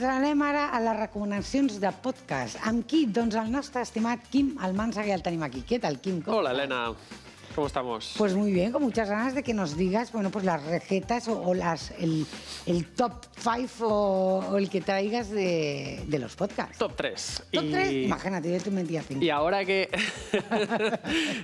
Doncs anem ara a les recomanacions de podcast. Amb qui? Doncs el nostre estimat Quim Almansa, que ja el tenim aquí. ¿Qué tal, Quim? Hola, Elena. ¿Cómo estamos? Pues muy bien, con muchas ganas de que nos digas, bueno, pues las recetas o el top 5 o el que traigas de los podcasts. Top 3. Top 3, imagínate, yo te mentía 5. Y ahora que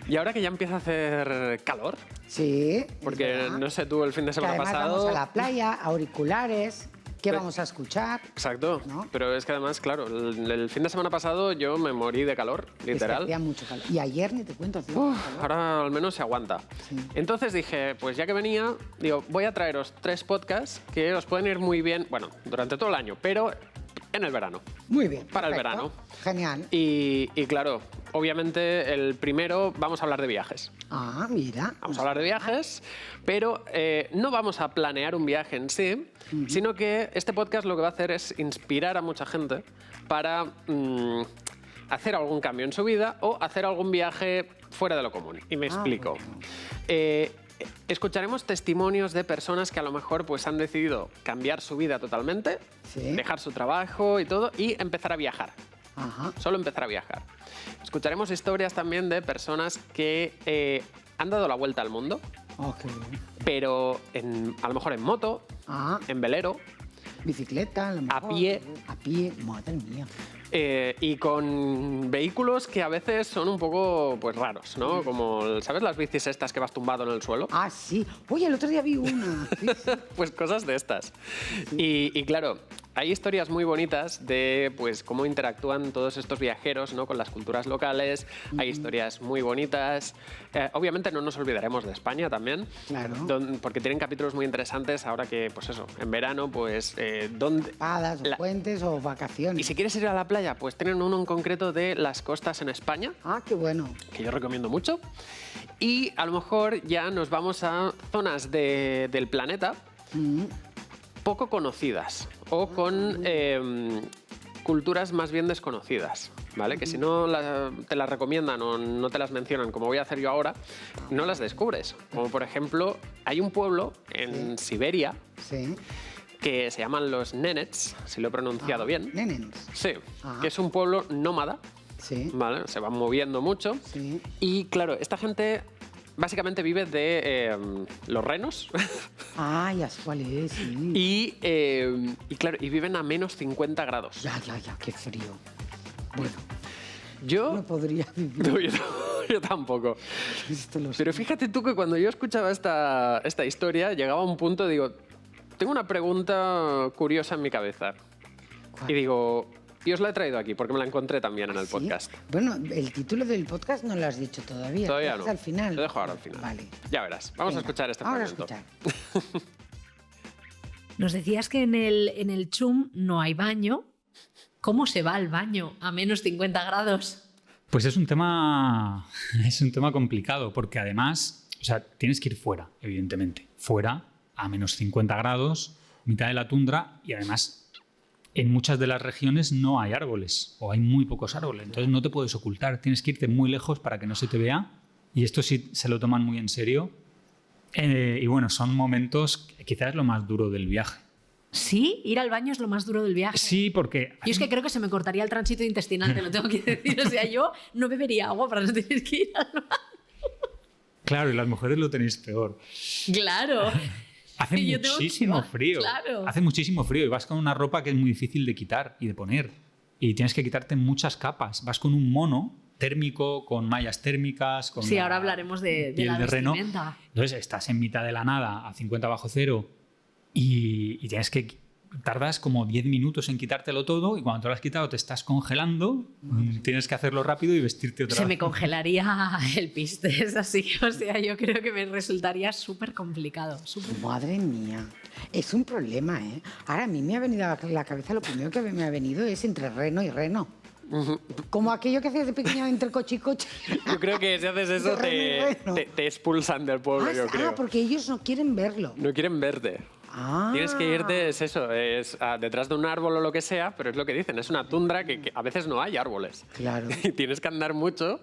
ya empieza a hacer calor, Sí. porque no sé tú el fin de Que semana además pasado. vamos a la playa, auriculares, ¿qué vamos a escuchar? Exacto, ¿No? pero es que además, claro, el fin de semana pasado yo me morí de calor, Es que literal. hacía mucho calor. Y ayer ni te cuento, hacía mucho calor. Ahora al menos se aguanta. Sí. Entonces dije, pues ya que venía, digo, voy a traeros 3 podcasts que os pueden ir muy bien, bueno, durante todo el año, pero en el verano. Muy bien. Para el perfecto. verano. Genial. Y claro, obviamente el primero vamos a hablar de viajes. Ah, mira. Vamos a hablar de viajes, pero no vamos a planear un viaje en sí, sino que este podcast lo que va a hacer es inspirar a mucha gente para hacer algún cambio en su vida o hacer algún viaje fuera de lo común. Y me explico. Bueno. Escucharemos testimonios de personas que a lo mejor pues, han decidido cambiar su vida totalmente, Sí. dejar su trabajo y todo, y empezar a viajar. Ajá. Solo empezar a viajar. Escucharemos historias también de personas que han dado la vuelta al mundo, Oh, qué bien. pero a lo mejor en moto, Ah, en velero, bicicleta, a lo mejor. pie. A pie, madre mía. y con vehículos que a veces son un poco pues raros, ¿no? Como, ¿sabes las bicis estas que vas tumbado en el suelo? Ah, sí. Oye, el otro día vi una. Sí, sí. Pues cosas de estas. Y claro, hay historias muy bonitas de pues cómo interactúan todos estos viajeros, ¿no? Con las culturas locales. Hay historias muy bonitas. Obviamente no nos olvidaremos de España también. Claro. Porque tienen capítulos muy interesantes ahora que, pues eso, en verano, pues dónde... Padas, o puentes o Y vacaciones. si quieres ir a la playa, pues tienen uno en concreto de las costas en España, Ah, qué bueno. que yo recomiendo mucho. Y a lo mejor ya nos vamos a zonas del planeta poco conocidas o con culturas más bien desconocidas, ¿vale? Que si no te las recomiendan o no te las mencionan, como voy a hacer yo ahora, no las descubres. Como por ejemplo, hay un pueblo en Siberia Sí. que se llaman los Nenets, si lo he pronunciado bien. Nenens. Sí, Ah. que es un pueblo nómada, Sí. ¿vale? Se van moviendo mucho. Sí. Y claro, esta gente básicamente vive de los renos Ah, ya sé cuál es, sí. y claro, y viven a menos 50 grados. Ya, qué frío. Bueno, Yo, no podría vivir. no, yo tampoco. Esto lo sé. Pero fíjate tú que cuando yo escuchaba esta historia, llegaba a un punto, digo, tengo una pregunta curiosa en mi cabeza. ¿Cuál? Y digo, y os la he traído aquí porque me la encontré también en el ¿Sí? podcast. Bueno, el título del podcast no lo has dicho todavía. Todavía Lo no. haces al final. Lo dejo ahora al final. Vale. Ya verás. Vamos a Venga, escuchar este vamos a fragmento. escuchar. Nos decías que en el CHUM no hay baño. ¿Cómo se va al baño a menos 50 grados? Pues es un tema complicado porque además, o sea, tienes que ir fuera, evidentemente. Fuera, a menos 50 grados, mitad de la tundra y además en muchas de las regiones no hay árboles o hay muy pocos árboles. Entonces no te puedes ocultar, tienes que irte muy lejos para que no se te vea y esto sí se lo toman muy en serio. Y bueno, son momentos, quizás lo más duro del viaje. Sí, ir al baño es lo más duro del viaje. Sí, porque... Yo es que creo que se me cortaría el tránsito intestinal, te lo tengo que decir. O sea, yo no bebería agua para no tener que ir al baño. Claro, y las mujeres lo tenéis peor. Claro. Hace Y yo tengo que muchísimo llevar, frío. claro. Hace muchísimo frío y vas con una ropa que es muy difícil de quitar y de poner. Y tienes que quitarte muchas capas. Vas con un mono térmico, con mallas térmicas, con Sí, ahora hablaremos de piel la de reno. vestimenta. Entonces estás en mitad de la nada a 50 bajo cero y tienes que... Tardas como 10 minutos en quitártelo todo y cuando te lo has quitado te estás congelando, tienes que hacerlo rápido y vestirte otra Se vez. me congelaría el piste, es así. O sea, yo creo que me resultaría súper complicado. Madre mía. Es un problema, ¿eh? Ahora a mí me ha venido a la cabeza, lo primero que me ha venido es entre reno y reno. Como aquello que hacías de pequeña entre coche y coche. Yo creo que si haces eso Reno y reno. te expulsan del pueblo, yo creo. Porque ellos no quieren verlo. No quieren verte. Ah. Tienes que irte, es eso, es detrás de un árbol o lo que sea, pero es lo que dicen, es una tundra que a veces no hay árboles. Claro. Y tienes que andar mucho.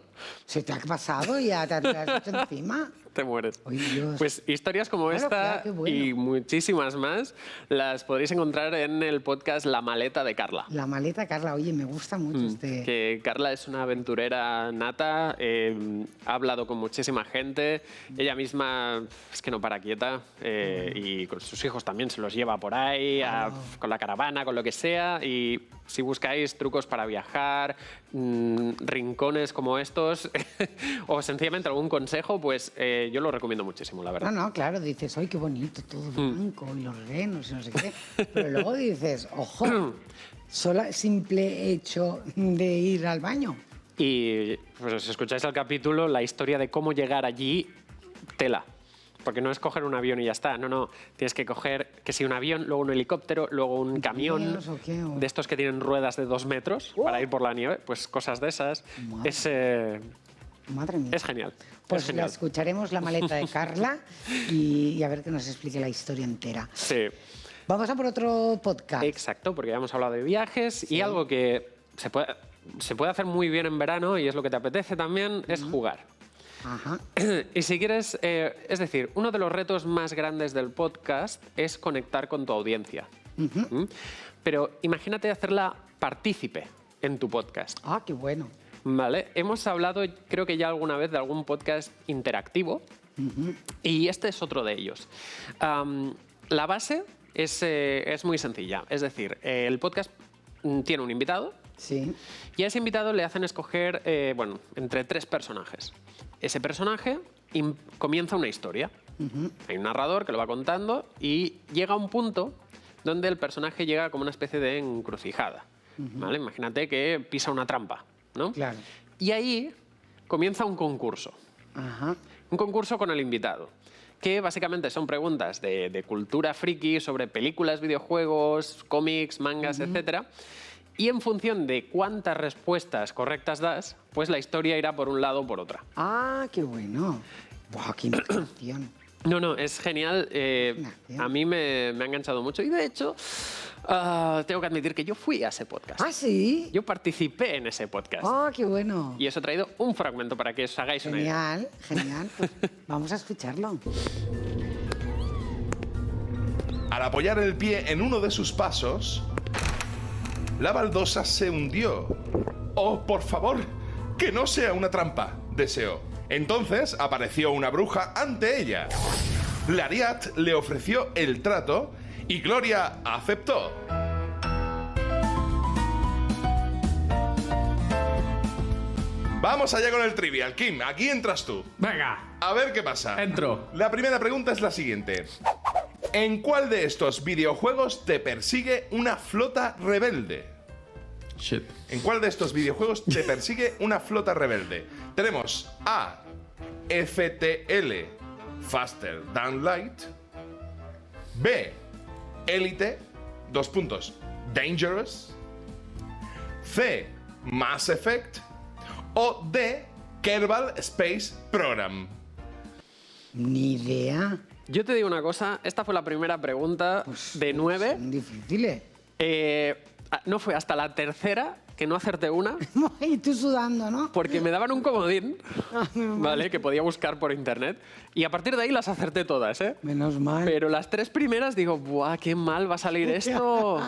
¿Se te ha pasado y ya te has hecho encima? Te mueres. Ay, Dios. Pues historias como Claro, esta claro, qué bueno. y muchísimas más las podréis encontrar en el podcast La Maleta de Carla. La maleta, Carla, oye, me gusta mucho este... Que Carla es una aventurera nata, ha hablado con muchísima gente, ella misma es que no para quieta y con sus hijos también se los lleva por ahí, con la caravana, con lo que sea, y si buscáis trucos para viajar, rincones como estos o sencillamente algún consejo, pues yo lo recomiendo muchísimo, la verdad. No, claro, dices, ¡ay, qué bonito! Todo blanco y los renos y no sé qué. Pero luego dices, ¡ojo! Simple hecho de ir al baño. Y pues si escucháis el capítulo, la historia de cómo llegar allí, tela. Porque no es coger un avión y ya está. No. Tienes que coger, que si un avión, luego un helicóptero, luego un camión ¿O qué? ¿O? de estos que tienen ruedas de 2 metros para ir por la nieve. Pues cosas de esas. Madre mía. Es genial. Pues es genial. escucharemos la maleta de Carla y a ver que nos explique la historia entera. Sí, Vamos a por otro podcast. exacto, porque ya hemos hablado de viajes y algo que se puede hacer muy bien en verano y es lo que te apetece también, es jugar. Ajá. Y si quieres, es decir, uno de los retos más grandes del podcast es conectar con tu audiencia. ¿Mm? Pero imagínate hacerla partícipe en tu podcast. Ah, qué bueno. Vale, hemos hablado, creo que ya alguna vez, de algún podcast interactivo y este es otro de ellos. La base es muy sencilla, es decir, el podcast tiene un invitado. Sí. Y a ese invitado le hacen escoger, entre 3 personajes. Ese personaje comienza una historia. Hay un narrador que lo va contando y llega a un punto donde el personaje llega como una especie de encrucijada. ¿Vale? Imagínate que pisa una trampa, ¿no? Claro. Y ahí comienza un concurso. Ajá. Un concurso con el invitado, que básicamente son preguntas de cultura friki sobre películas, videojuegos, cómics, mangas, etcétera. Y en función de cuántas respuestas correctas das, pues la historia irá por un lado o por otra. Ah, qué bueno. Buah, qué imaginación. No, es genial. A mí me ha enganchado mucho. Y de hecho, tengo que admitir que yo fui a ese podcast. Ah, sí. Yo participé en ese podcast. Ah, qué bueno. Y os he traído un fragmento para que os hagáis una idea. Genial, genial. Pues vamos a escucharlo. Al apoyar el pie en uno de sus pasos, la baldosa se hundió. ¡Oh, por favor! ¡Que no sea una trampa!, deseó. Entonces apareció una bruja ante ella. Lariat le ofreció el trato y Gloria aceptó. Vamos allá con el trivial. Kim, aquí entras tú. Venga, A ver qué pasa. entro. La primera pregunta es la siguiente. ¿En cuál de estos videojuegos te persigue una flota rebelde? Shit. ¿En cuál de estos videojuegos te persigue una flota rebelde? Tenemos A. FTL Faster Than Light. B. Elite. Dangerous. C. Mass Effect. O D. Kerbal Space Program. Ni idea. Yo te digo una cosa, esta fue la primera pregunta de 9. Son difíciles. No fue hasta la tercera que no acerté una, Y tú sudando, ¿no? porque me daban un comodín, menos mal. ¿vale? Que podía buscar por internet. Y a partir de ahí las acerté todas, ¿eh? Menos mal. Pero las 3 primeras digo, ¡buah, qué mal va a salir esto!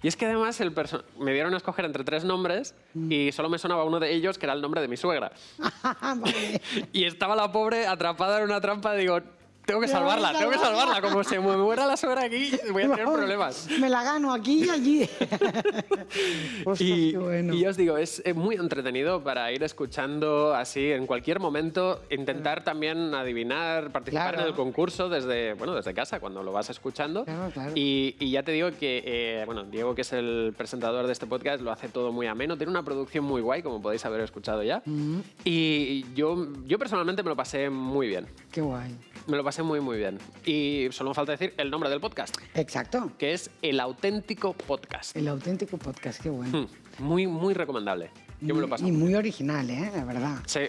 Y es que además me dieron a escoger entre 3 nombres y solo me sonaba uno de ellos, que era el nombre de mi suegra. Vale. Y estaba la pobre atrapada en una trampa, digo, tengo que Tengo que salvarla. salvarla. Como se me muera la suegra aquí, voy a tener problemas. Me la gano aquí y allí. Ostras, qué bueno. Y ya os digo, es muy entretenido para ir escuchando así en cualquier momento, intentar también adivinar, participar Claro. en el concurso desde casa, cuando lo vas escuchando. Claro, claro. Y ya te digo que, Diego, que es el presentador de este podcast, lo hace todo muy ameno, tiene una producción muy guay, como podéis haber escuchado ya. Y yo personalmente me lo pasé muy bien. Qué guay. Me lo pasé muy, muy bien. Y solo me falta decir el nombre del podcast, Exacto. que es El Auténtico Podcast. El auténtico podcast, qué bueno. Muy, muy recomendable. Yo me lo paso. Y muy original, la verdad. Sí.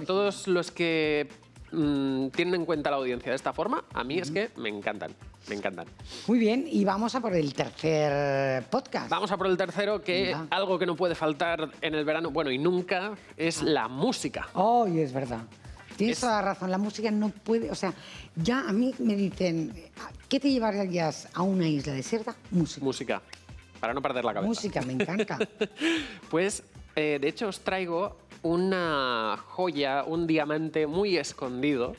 Todos los que tienen en cuenta la audiencia de esta forma, a mí es que me encantan. Me encantan. Muy bien, y vamos a por el tercer podcast. Vamos a por el tercero, que Venga. algo que no puede faltar en el verano, bueno, y nunca, es la música. Oh, y es verdad. Tienes toda la razón, la música no puede, o sea, ya a mí me dicen, ¿qué te llevarías a una isla desierta? Música. Música, para no perder la cabeza. Música, me encanta. Pues, de hecho, os traigo una joya, un diamante muy escondido,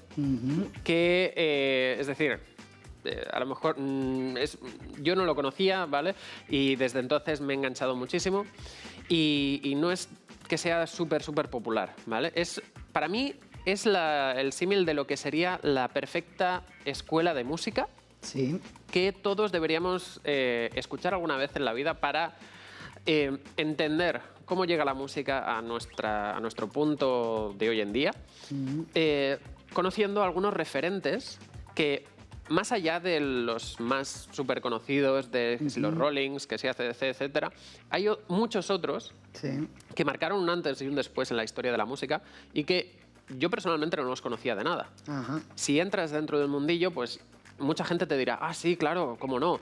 que, es decir, a lo mejor yo no lo conocía, ¿vale? Y desde entonces me he enganchado muchísimo. Y no es que sea súper popular, ¿vale? Para mí es el símil de lo que sería la perfecta escuela de música. Sí. Que todos deberíamos escuchar alguna vez en la vida para entender cómo llega la música a nuestro punto de hoy en día, conociendo algunos referentes que, más allá de los más súper conocidos, de los Rollings, que sí, ACDC, etc., hay muchos otros que marcaron un antes y un después en la historia de la música y que yo personalmente no los conocía de nada. Ajá. Si entras dentro del mundillo, pues mucha gente te dirá, ah, sí, claro, cómo no.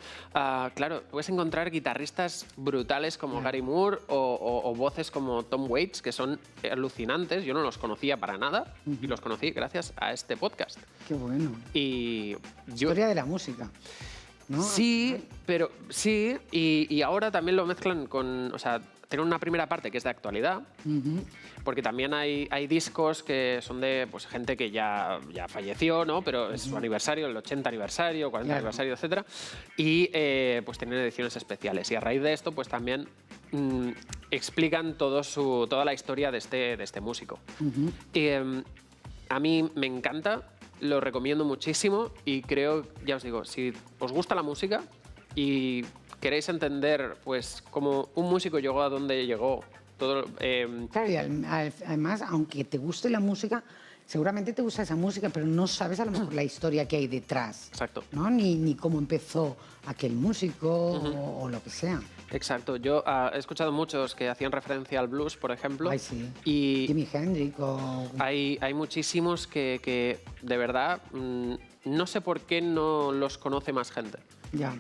Claro, puedes encontrar guitarristas brutales como Gary Moore o voces como Tom Waits, que son alucinantes. Yo no los conocía para nada y los conocí gracias a este podcast. Qué bueno. Y Historia de la música, ¿no? Sí, pero sí, y ahora también lo mezclan con, o sea, tienen una primera parte que es de actualidad, porque también hay discos que son de pues, gente que ya falleció, ¿no? Pero es su aniversario, el 80 aniversario, 40 aniversario, etc. Y pues tienen ediciones especiales. Y a raíz de esto, pues también explican toda la historia de este músico. Y a mí me encanta, lo recomiendo muchísimo y creo, ya os digo, si os gusta la música y queréis entender pues cómo un músico llegó a donde llegó, todo, Claro, y además, aunque te guste la música, seguramente te gusta esa música, pero no sabes a lo mejor la historia que hay detrás. Exacto. ¿No? Ni cómo empezó aquel músico o lo que sea. Exacto. Yo he escuchado muchos que hacían referencia al blues, por ejemplo. Ay, sí. Y Jimi Hendrix o... hay muchísimos que de verdad, no sé por qué no los conoce más gente. Ya.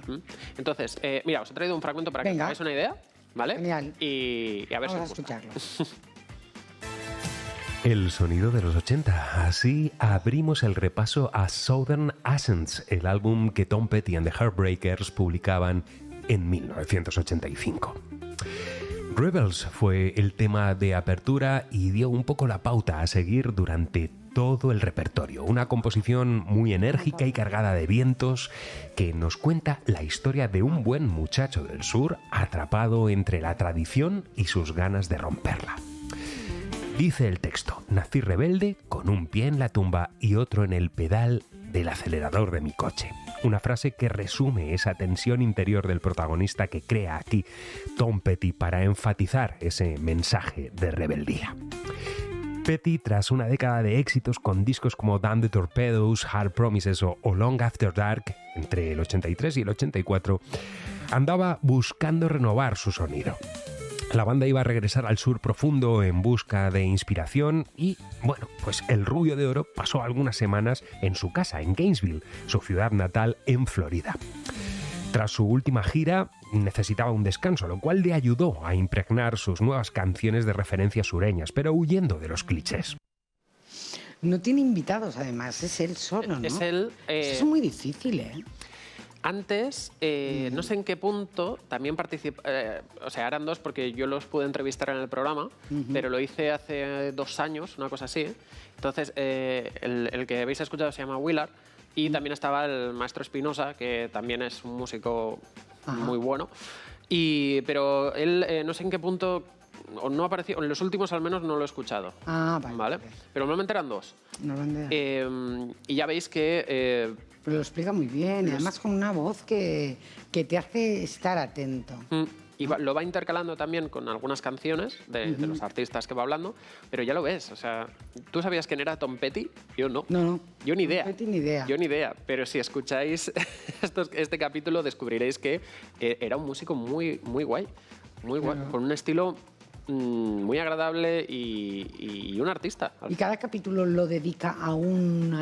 Entonces, mira, os he traído un fragmento para que os hagáis una idea, ¿vale? Genial. Y a ver Vamos si a os gusta. escucharlo. El sonido de los 80. Así abrimos el repaso a Southern Accents, el álbum que Tom Petty and the Heartbreakers publicaban en 1985. Rebels fue el tema de apertura y dio un poco la pauta a seguir durante todo el repertorio. Una composición muy enérgica y cargada de vientos que nos cuenta la historia de un buen muchacho del sur atrapado entre la tradición y sus ganas de romperla. Dice el texto: nací rebelde con un pie en la tumba y otro en el pedal del acelerador de mi coche. Una frase que resume esa tensión interior del protagonista que crea aquí Tom Petty para enfatizar ese mensaje de rebeldía. Petty, tras una década de éxitos con discos como Damn the Torpedoes, Hard Promises o Long After Dark, entre el 83 y el 84, andaba buscando renovar su sonido. La banda iba a regresar al sur profundo en busca de inspiración y, bueno, pues el Rubio de Oro pasó algunas semanas en su casa, en Gainesville, su ciudad natal en Florida. Tras su última gira, necesitaba un descanso, lo cual le ayudó a impregnar sus nuevas canciones de referencias sureñas, pero huyendo de los clichés. No tiene invitados, además, es él solo, ¿no? Es él. Eso es muy difícil, ¿eh? Antes, no sé en qué punto, también participó, o sea, eran dos porque yo los pude entrevistar en el programa, pero lo hice hace 2 años, una cosa así. Entonces, el que habéis escuchado se llama Willard y también estaba el maestro Espinosa, que también es un músico muy bueno. Pero él, no sé en qué punto, o no apareció, en los últimos al menos no lo he escuchado. Ah, vale. Pero normalmente eran 2. Y ya veis que... Pero lo explica muy bien, y además con una voz que te hace estar atento. Y lo va intercalando también con algunas canciones de los artistas que va hablando, pero ya lo ves, o sea, ¿tú sabías quién era Tom Petty? Yo no. No. Yo ni idea. Tom Petty ni idea. Yo ni idea, pero si escucháis este capítulo descubriréis que era un músico muy guay, con un estilo muy agradable y un artista. ¿Y cada capítulo lo dedica a un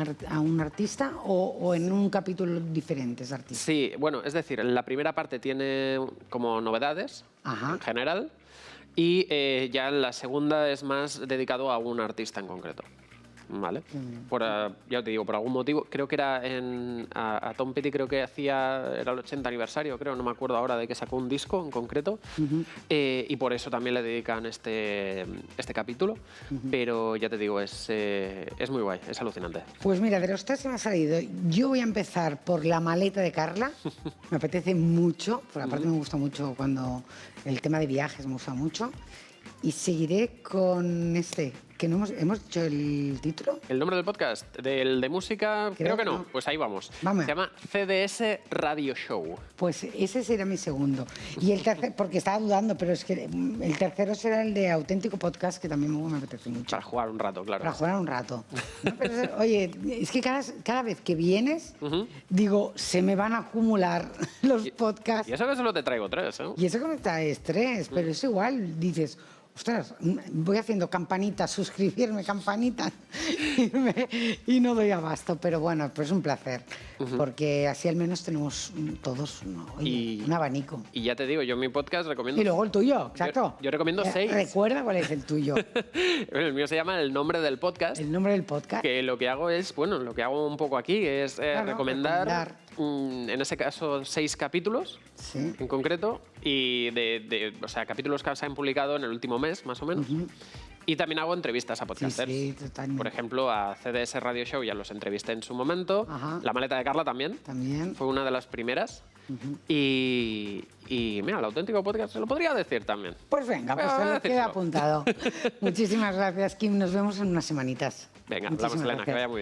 artista o en un capítulo diferentes artistas? Sí, bueno, es decir, la primera parte tiene como novedades en general y ya la segunda es más dedicado a un artista en concreto. ¿vale? Ya te digo, por algún motivo, creo que era a Tom Petty creo que era el 80 aniversario, creo, no me acuerdo ahora de que sacó un disco en concreto, y por eso también le dedican este capítulo, pero ya te digo, es muy guay, es alucinante. Pues mira, de los 3 que me ha salido, yo voy a empezar por La maleta de Carla. Me apetece mucho, por aparte me gusta mucho cuando el tema de viajes me gusta mucho. Y seguiré con que no hemos dicho el título. ¿El nombre del podcast? ¿Del de música? Creo que no. Pues ahí vamos. Vamos. Se llama CDS Radio Show. Pues ese será mi segundo. Y el tercer, porque estaba dudando, pero es que el tercero será el de Auténtico Podcast, que también me apetece mucho. Para jugar un rato, claro. Para jugar un rato. No, pero, oye, es que cada vez que vienes, digo, se me van a acumular los podcasts. Y eso que solo te traigo 3, ¿eh? Y eso que me traes 3, pero es igual, dices, ostras, voy haciendo campanitas, suscribirme, campanitas, y no doy abasto. Pero bueno, pues es un placer, porque así al menos tenemos todos un abanico. Y ya te digo, yo en mi podcast recomiendo... Y luego el tuyo, exacto. Yo recomiendo 6. Recuerda cuál es el tuyo. Bueno, el mío se llama El nombre del podcast. El nombre del podcast. Que lo que hago es, bueno, lo que hago un poco aquí es recomendar, en ese caso, 6 capítulos en concreto, y o sea, capítulos que se han publicado en el último mes, más o menos. Y también hago entrevistas a podcasters. Sí, totalmente. Por ejemplo, a CDS Radio Show ya los entrevisté en su momento. La maleta de Carla también. Fue una de las primeras. Y mira, el auténtico podcast se lo podría decir también. Pues venga, pues se lo queda apuntado. Muchísimas gracias, Kim. Nos vemos en unas semanitas. Venga, hablamos, Elena, que vaya muy bien.